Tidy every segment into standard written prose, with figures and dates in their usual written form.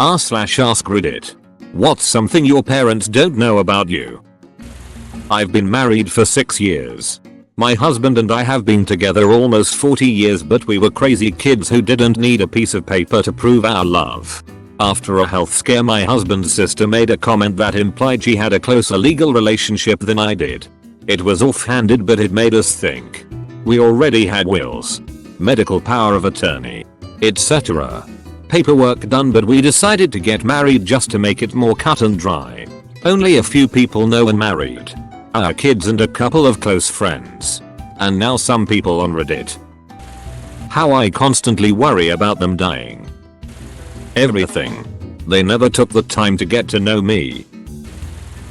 r/AskReddit. What's something your parents don't know about you? I've been married for 6 years. My husband and I have been together almost 40 years, but we were crazy kids who didn't need a piece of paper to prove our love. After a health scare, my husband's sister made a comment that implied she had a closer legal relationship than I did. It was offhanded, but it made us think. We already had wills, medical power of attorney, etc. Paperwork done, but we decided to get married just to make it more cut and dry. Only a few people know we're married. Our kids and a couple of close friends. And now some people on Reddit. How I constantly worry about them dying. Everything. They never took the time to get to know me.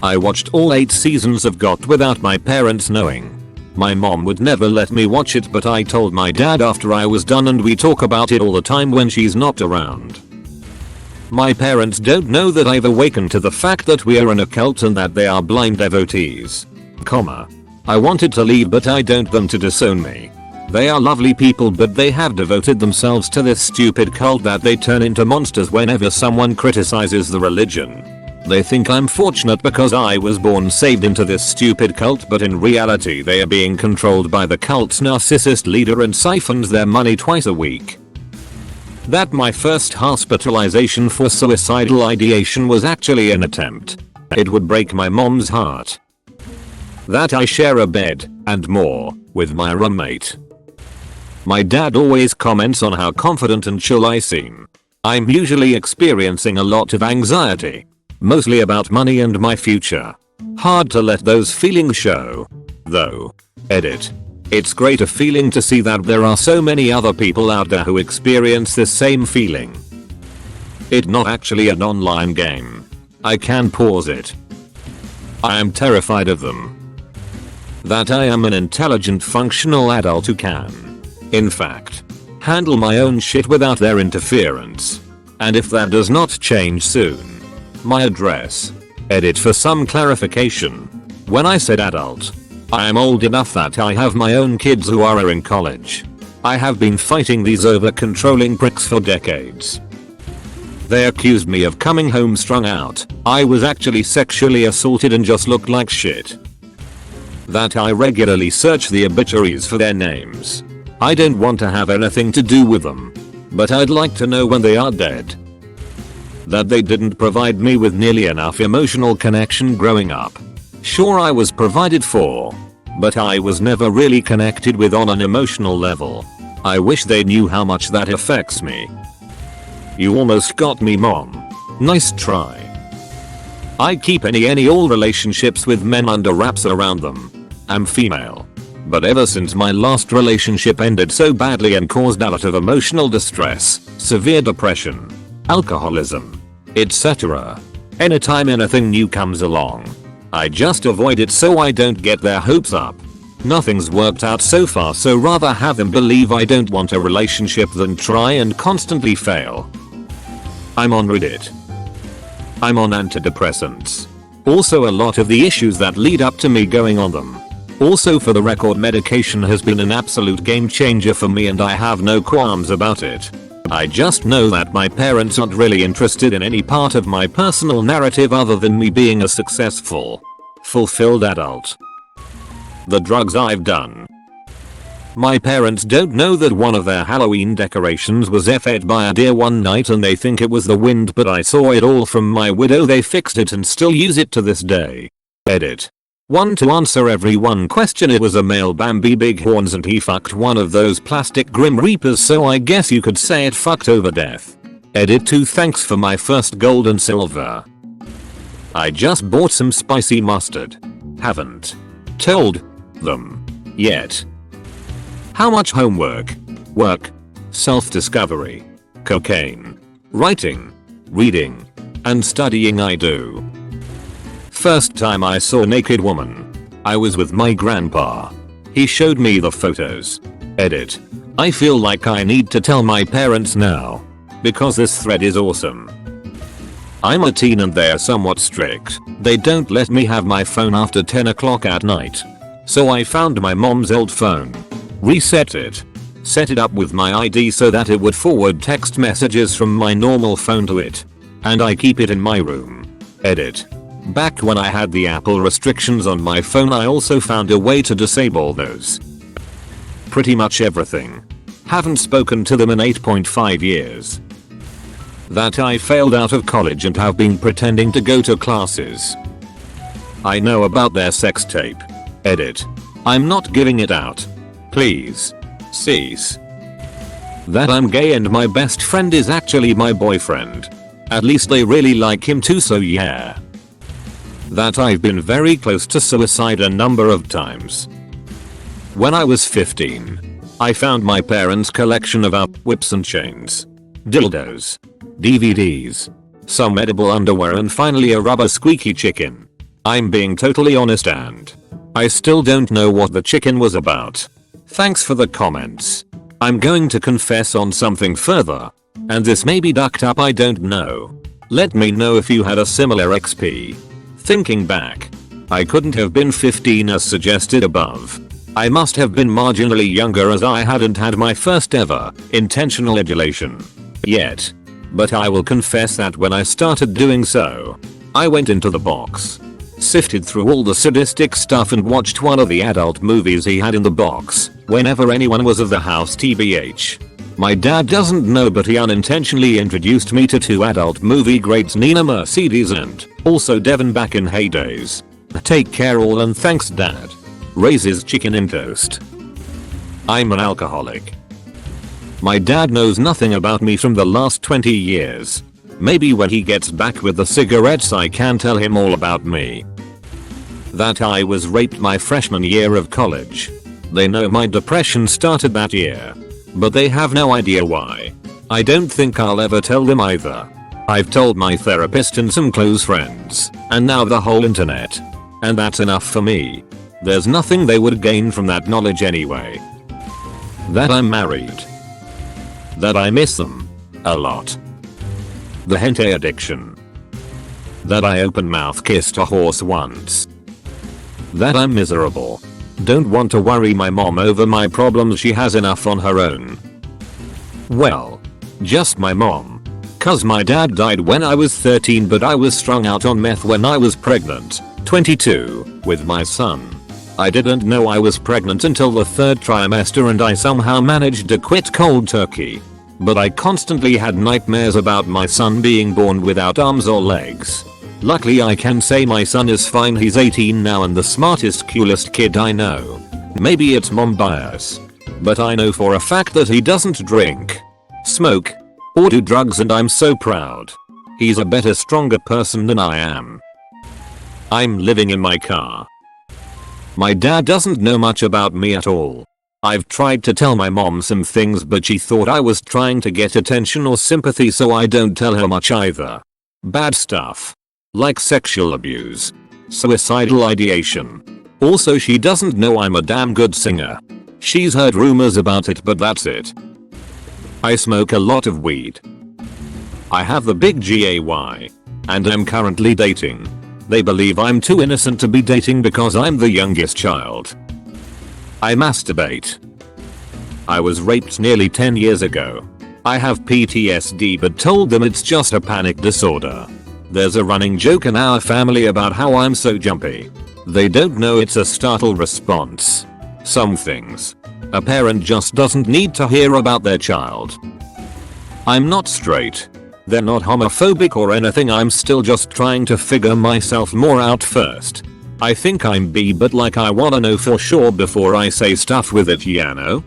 I watched all 8 seasons of GOT without my parents knowing. My mom would never let me watch it, but I told my dad after I was done, and we talk about it all the time when she's not around. My parents don't know that I've awakened to the fact that we are in a cult and that they are blind devotees. I wanted to leave, but I don't want them to disown me. They are lovely people, but they have devoted themselves to this stupid cult that they turn into monsters whenever someone criticizes the religion. They think I'm fortunate because I was born saved into this stupid cult, but in reality they are being controlled by the cult's narcissist leader and siphons their money twice a week. That my first hospitalization for suicidal ideation was actually an attempt. It would break my mom's heart. That I share a bed, and more, with my roommate. My dad always comments on how confident and chill I seem. I'm usually experiencing a lot of anxiety. Mostly about money and my future. Hard to let those feelings show. Though. Edit. It's great a feeling to see that there are so many other people out there who experience this same feeling. It's not actually an online game. I can pause it. I am terrified of them. That I am an intelligent, functional adult who can, in fact, handle my own shit without their interference. And if that does not change soon. My address. Edit for some clarification. When I said adult, I am old enough that I have my own kids who are in college. I have been fighting these over controlling pricks for decades. They accused me of coming home strung out. I was actually sexually assaulted and just looked like shit. That I regularly search the obituaries for their names. I don't want to have anything to do with them. But I'd like to know when they are dead. That they didn't provide me with nearly enough emotional connection growing up. Sure, I was provided for, but I was never really connected with on an emotional level. I wish they knew how much that affects me. You almost got me, Mom. Nice try. I keep any all relationships with men under wraps around them. I'm female. But ever since my last relationship ended so badly and caused a lot of emotional distress, severe depression, alcoholism, etc. Anytime anything new comes along, I just avoid it so I don't get their hopes up. Nothing's worked out so far, so rather have them believe I don't want a relationship than try and constantly fail. I'm on Reddit. I'm on antidepressants. Also a lot of the issues that lead up to me going on them. Also, for the record, medication has been an absolute game changer for me and I have no qualms about it. I just know that my parents aren't really interested in any part of my personal narrative other than me being a successful, fulfilled adult. The drugs I've done. My parents don't know that one of their Halloween decorations was effed by a deer one night and they think it was the wind, but I saw it all from my window. They fixed it and still use it to this day. Edit. One, to answer every one question, it was a male Bambi big horns and he fucked one of those plastic Grim Reapers, so I guess you could say it fucked over death. Edit 2, thanks for my first gold and silver. I just bought some spicy mustard. Haven't told them yet. How much homework, work, self-discovery, cocaine, writing, reading, and studying I do. First time I saw a naked woman. I was with my grandpa. He showed me the photos. Edit. I feel like I need to tell my parents now. Because this thread is awesome. I'm a teen and they're somewhat strict. They don't let me have my phone after 10 o'clock at night. So I found my mom's old phone. Reset it. Set it up with my ID so that it would forward text messages from my normal phone to it. and I keep it in my room. Edit. Back when I had the Apple restrictions on my phone, I also found a way to disable those. Pretty much everything. Haven't spoken to them in 8.5 years. That I failed out of college and have been pretending to go to classes. I know about their sex tape. Edit. I'm not giving it out. Please. Cease. That I'm gay and my best friend is actually my boyfriend. At least they really like him too, so yeah. That I've been very close to suicide a number of times. When I was 15, I found my parents' collection of whips and chains, dildos, DVDs, some edible underwear and finally a rubber squeaky chicken. I'm being totally honest and I still don't know what the chicken was about. Thanks for the comments. I'm going to confess on something further, and this may be ducked up, I don't know. Let me know if you had a similar XP. Thinking back, I couldn't have been 15 as suggested above. I must have been marginally younger as I hadn't had my first ever intentional adulation yet. But I will confess that when I started doing so, I went into the box, sifted through all the sadistic stuff and watched one of the adult movies he had in the box whenever anyone was of the house, tbh. My dad doesn't know, but he unintentionally introduced me to 2 adult movie greats, Nina Mercedes and also Devon back in heydays. Take care all and thanks dad. Raises chicken in toast. I'm an alcoholic. My dad knows nothing about me from the last 20 years. Maybe when he gets back with the cigarettes I can tell him all about me. That I was raped my freshman year of college. They know my depression started that year, but they have no idea why. I don't think I'll ever tell them either. I've told my therapist and some close friends, and now the whole internet. And that's enough for me. There's nothing they would gain from that knowledge anyway. That I'm married. That I miss them. A lot. The hentai addiction. That I open mouth kissed a horse once. That I'm miserable. Don't want to worry my mom over my problems, she has enough on her own. Well, just my mom. Cause my dad died when I was 13, but I was strung out on meth when I was pregnant, 22, with my son. I didn't know I was pregnant until the 3rd trimester and I somehow managed to quit cold turkey. But I constantly had nightmares about my son being born without arms or legs. Luckily I can say my son is fine, he's 18 now and the smartest, coolest kid I know. Maybe it's mom bias, but I know for a fact that he doesn't drink, smoke, or do drugs, and I'm so proud. He's a better, stronger person than I am. I'm living in my car. My dad doesn't know much about me at all. I've tried to tell my mom some things, but she thought I was trying to get attention or sympathy, so I don't tell her much either. Bad stuff. Like sexual abuse. Suicidal ideation. Also, she doesn't know I'm a damn good singer. She's heard rumors about it, but that's it. I smoke a lot of weed. I have the big GAY. And I'm currently dating. They believe I'm too innocent to be dating because I'm the youngest child. I masturbate. I was raped nearly 10 years ago. I have PTSD but told them it's just a panic disorder. There's a running joke in our family about how I'm so jumpy. They don't know it's a startle response. Some things a parent just doesn't need to hear about their child. I'm not straight. They're not homophobic or anything, I'm still just trying to figure myself more out first. I think I'm bi, but like I wanna know for sure before I say stuff with it, you know?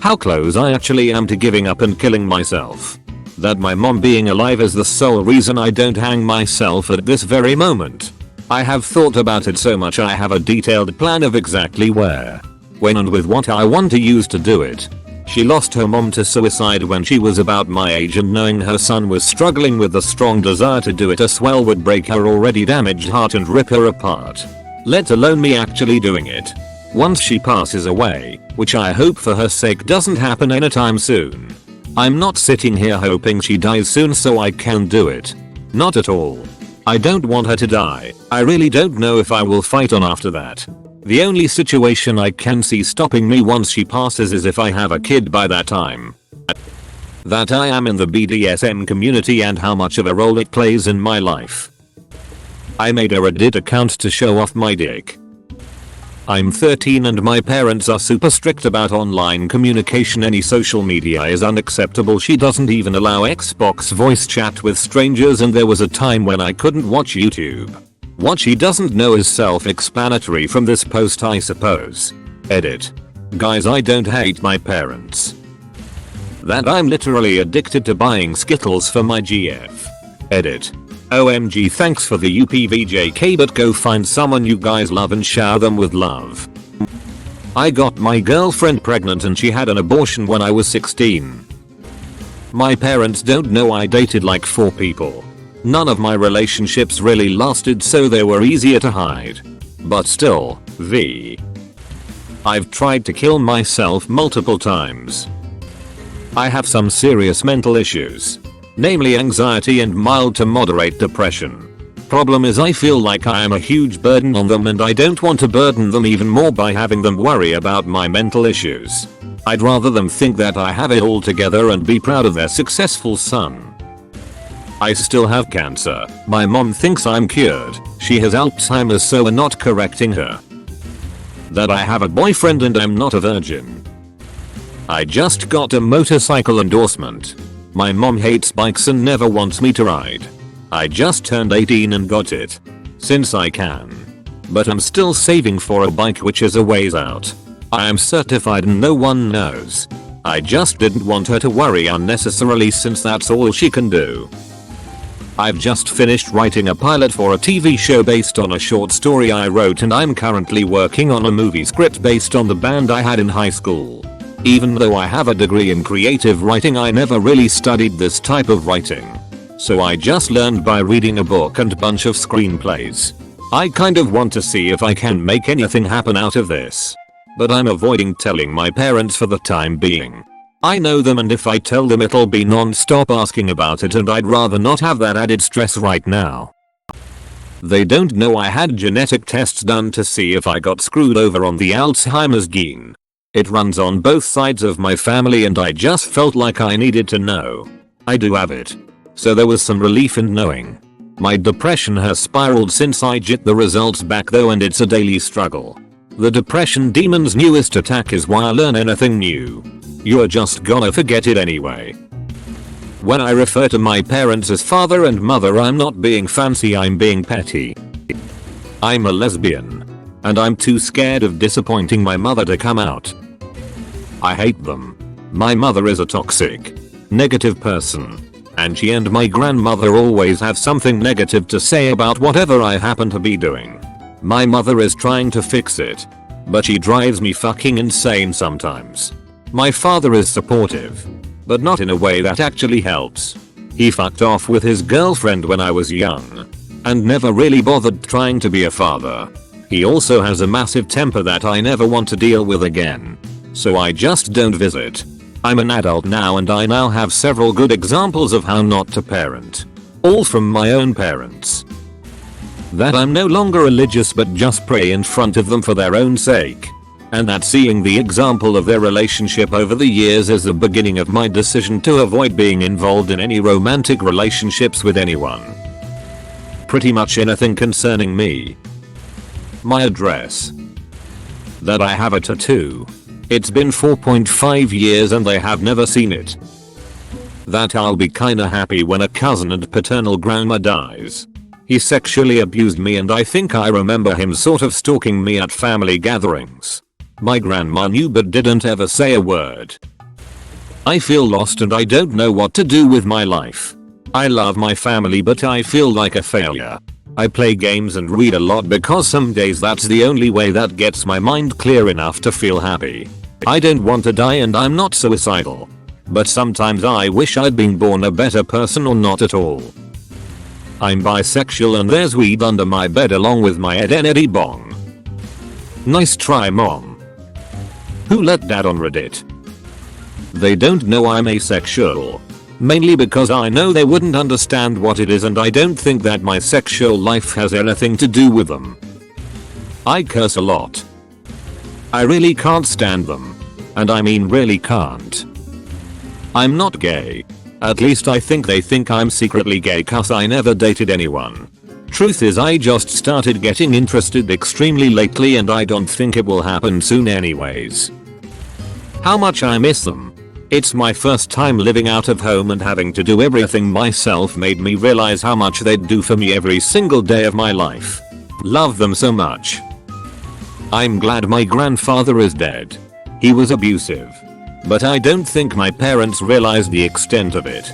How close I actually am to giving up and killing myself. That my mom being alive is the sole reason I don't hang myself at this very moment. I have thought about it so much I have a detailed plan of exactly where, when and with what I want to use to do it. She lost her mom to suicide when she was about my age, and knowing her son was struggling with the strong desire to do it as well would break her already damaged heart and rip her apart. Let alone me actually doing it. Once she passes away, which I hope for her sake doesn't happen anytime soon. I'm not sitting here hoping she dies soon so I can do it. Not at all. I don't want her to die. I really don't know if I will fight on after that. The only situation I can see stopping me once she passes is if I have a kid by that time. that I am in the BDSM community and how much of a role it plays in my life. I made a Reddit account to show off my dick. I'm 13 and my parents are super strict about online communication. Any social media is unacceptable. She doesn't even allow Xbox voice chat with strangers, and there was a time when I couldn't watch YouTube. What she doesn't know is self-explanatory from this post, I suppose. Edit. Guys, I don't hate my parents. That I'm literally addicted to buying Skittles for my GF. Edit. OMG, thanks for the UPVJK, but go find someone you guys love and shower them with love. I got my girlfriend pregnant and she had an abortion when I was 16. My parents don't know I dated like 4 people. None of my relationships really lasted, so they were easier to hide. But still, I've tried to kill myself multiple times. I have some serious mental issues. Namely anxiety and mild to moderate depression. Problem is, I feel like I am a huge burden on them and I don't want to burden them even more by having them worry about my mental issues. I'd rather them think that I have it all together and be proud of their successful son. I still have cancer. My mom thinks I'm cured. She has Alzheimer's, so we're not correcting her. That I have a boyfriend and I'm not a virgin. I just got a motorcycle endorsement. My mom hates bikes and never wants me to ride. I just turned 18 and got it. Since I can. But I'm still saving for a bike, which is a ways out. I am certified and no one knows. I just didn't want her to worry unnecessarily, since that's all she can do. I've just finished writing a pilot for a TV show based on a short story I wrote, and I'm currently working on a movie script based on the band I had in high school. Even though I have a degree in creative writing, I never really studied this type of writing. So I just learned by reading a book and bunch of screenplays. I kind of want to see if I can make anything happen out of this. But I'm avoiding telling my parents for the time being. I know them, and if I tell them it'll be non-stop asking about it, and I'd rather not have that added stress right now. They don't know I had genetic tests done to see if I got screwed over on the Alzheimer's gene. It runs on both sides of my family and I just felt like I needed to know. I do have it. So there was some relief in knowing. My depression has spiraled since I got the results back though, and it's a daily struggle. The depression demon's newest attack is why I learn anything new. You're just gonna forget it anyway. When I refer to my parents as father and mother, I'm not being fancy, I'm being petty. I'm a lesbian. And I'm too scared of disappointing my mother to come out. I hate them. My mother is a toxic, negative person. And she and my grandmother always have something negative to say about whatever I happen to be doing. My mother is trying to fix it. But she drives me fucking insane sometimes. My father is supportive. But not in a way that actually helps. He fucked off with his girlfriend when I was young. And never really bothered trying to be a father. He also has a massive temper that I never want to deal with again. So I just don't visit. I'm an adult now and I now have several good examples of how not to parent. All from my own parents. That I'm no longer religious but just pray in front of them for their own sake. And that seeing the example of their relationship over the years is the beginning of my decision to avoid being involved in any romantic relationships with anyone. Pretty much anything concerning me. My address. That I have a tattoo. It's been 4.5 years and they have never seen it. That I'll be kinda happy when a cousin and paternal grandma dies. He sexually abused me and I think I remember him sort of stalking me at family gatherings. My grandma knew but didn't ever say a word. I feel lost and I don't know what to do with my life. I love my family but I feel like a failure. I play games and read a lot because some days that's the only way that gets my mind clear enough to feel happy. I don't want to die and I'm not suicidal. But sometimes I wish I'd been born a better person or not at all. I'm bisexual and there's weed under my bed along with my identity bong. Nice try, mom. Who let dad on Reddit? They don't know I'm asexual. Mainly because I know they wouldn't understand what it is and I don't think that my sexual life has anything to do with them. I curse a lot. I really can't stand them. And I mean really can't. I'm not gay. At least I think they think I'm secretly gay cause I never dated anyone. Truth is I just started getting interested extremely lately and I don't think it will happen soon anyways. How much I miss them. It's my first time living out of home and having to do everything myself made me realize how much they'd do for me every single day of my life. Love them so much. I'm glad my grandfather is dead. He was abusive. But I don't think my parents realized the extent of it.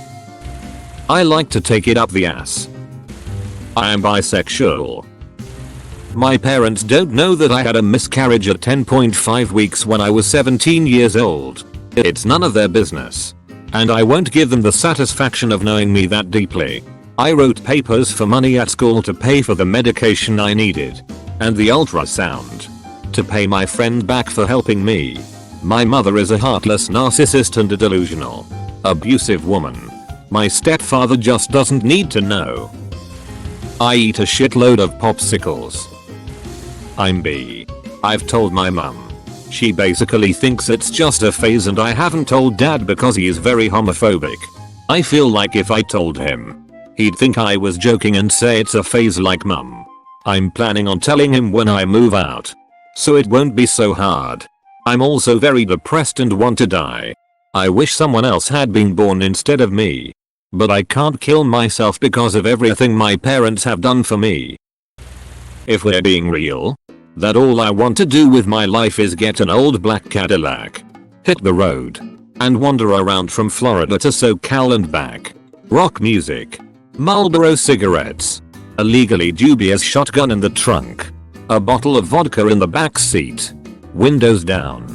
I like to take it up the ass. I am bisexual. My parents don't know that I had a miscarriage at 10.5 weeks when I was 17 years old. It's none of their business. And I won't give them the satisfaction of knowing me that deeply. I wrote papers for money at school to pay for the medication I needed. And the ultrasound. To pay my friend back for helping me. My mother is a heartless narcissist and a delusional, abusive woman. My stepfather just doesn't need to know. I eat a shitload of popsicles. I'm bi. I've told my mum. She basically thinks it's just a phase and I haven't told dad because he is very homophobic. I feel like if I told him, he'd think I was joking and say it's a phase like mum. I'm planning on telling him when I move out. So it won't be so hard. I'm also very depressed and want to die. I wish someone else had been born instead of me. But I can't kill myself because of everything my parents have done for me. If we're being real, that all I want to do with my life is get an old black Cadillac, hit the road, and wander around from Florida to SoCal and back. Rock music, Marlboro cigarettes, a legally dubious shotgun in the trunk, a bottle of vodka in the back seat. Windows down.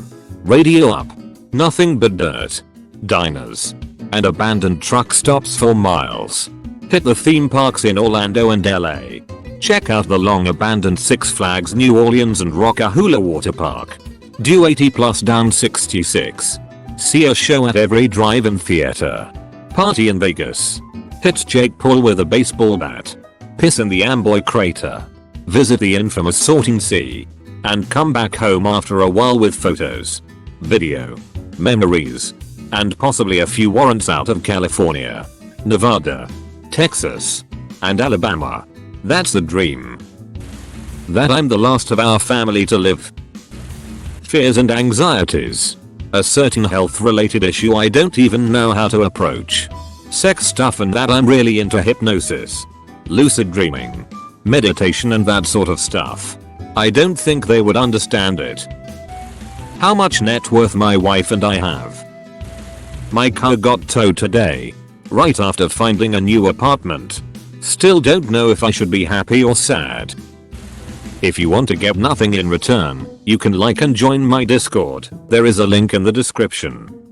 Radio up. Nothing but dirt. Diners. And abandoned truck stops for miles. Hit the theme parks in Orlando and LA. Check out the long abandoned Six Flags New Orleans and Rockahula Water Park. Do 80 plus down 66. See a show at every drive-in theater. Party in Vegas. Hit Jake Paul with a baseball bat. Piss in the Amboy crater. Visit the infamous Salton Sea. And come back home after a while with photos, video, memories, and possibly a few warrants out of California, Nevada, Texas, and Alabama. That's the dream. That I'm the last of our family to live. Fears and anxieties. A certain health related issue I don't even know how to approach. Sex stuff and that I'm really into hypnosis. Lucid dreaming. Meditation and that sort of stuff. I don't think they would understand it. How much net worth my wife and I have. My car got towed today. Right after finding a new apartment. Still don't know if I should be happy or sad. If you want to get nothing in return, you can like and join my Discord. There is a link in the description.